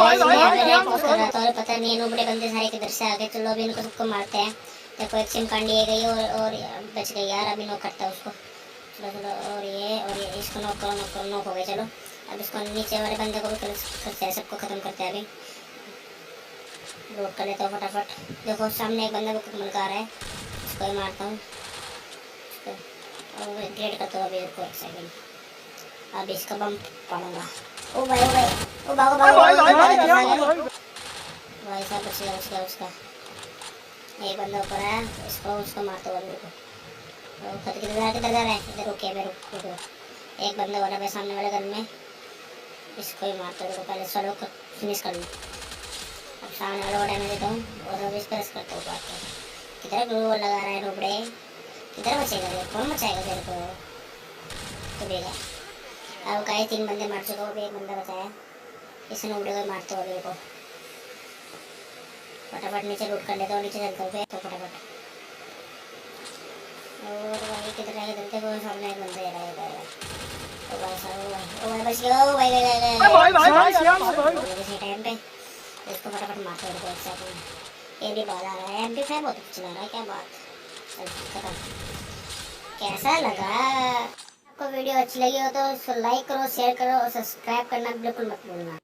पता नहीं नुबड़े बंदे सारे किधर से आ गए। चलो अभी इनको सबको मारते हैं। देखो एक चिमकांडी ये गई और बच गई यार। अभी नॉक करता है उसको। चलो चलो और ये इसको नॉक करो नॉक हो गए। चलो अब इसको नीचे वाले बंदे को भी करते हैं, सबको खत्म करते हैं। अभी लूट कर लेता हूँ फटाफट। देखो सामने एक बंदा को मलका रहा है, इसको ही मारता हूँ और ग्रेड करता हूँ। अभी रुको एक सेकंड, अब इसका बम पड़ूंगा। ओ भाई ओ भागो भाई साहब, बच गया उसका। एक बंदा ऊपर है, उसको मारता हूँ। अभी रुको किधर जा रहा है, इधर रुके रुको। एक बंदा वाला भाई सामने वाले घर में, इसको ही मारता हूँ। पहले सोलो को फिनिश कर लूँ। अब सामने वाले को डैमेज देता हूँ और अब इस पर करता हूँ बात। किधर ग्लू लगा रहा है नुबड़े, किधर बचेगा तेरे, कौन बचाएगा तेरे को। तो बेगा अब का 3 बंदे मार चुका हूँ, अभी एक बंदा बचाया। इसे नुबड़े को मारता हूँ। अभी को फटाफट नीचे लूट कर लेता हूँ, नीचे चलता हूँ तो फटाफट। और भाई किधर है, इधर देखो सामने एक बंदा रहा है। ओ भाई साहब, ओ भाई बच गया। ओ भाई इसी टाइम पे इसको फटाफट मारते हैं। एक सेकंड, ये भी बाल आ रहा है। MP5 बहुत अच्छा लग रहा है, क्या बात। खत्म। कैसा लगा आपको वीडियो? अच्छी लगी हो तो लाइक करो, शेयर करो और सब्सक्राइब करना बिल्कुल मत भूलना।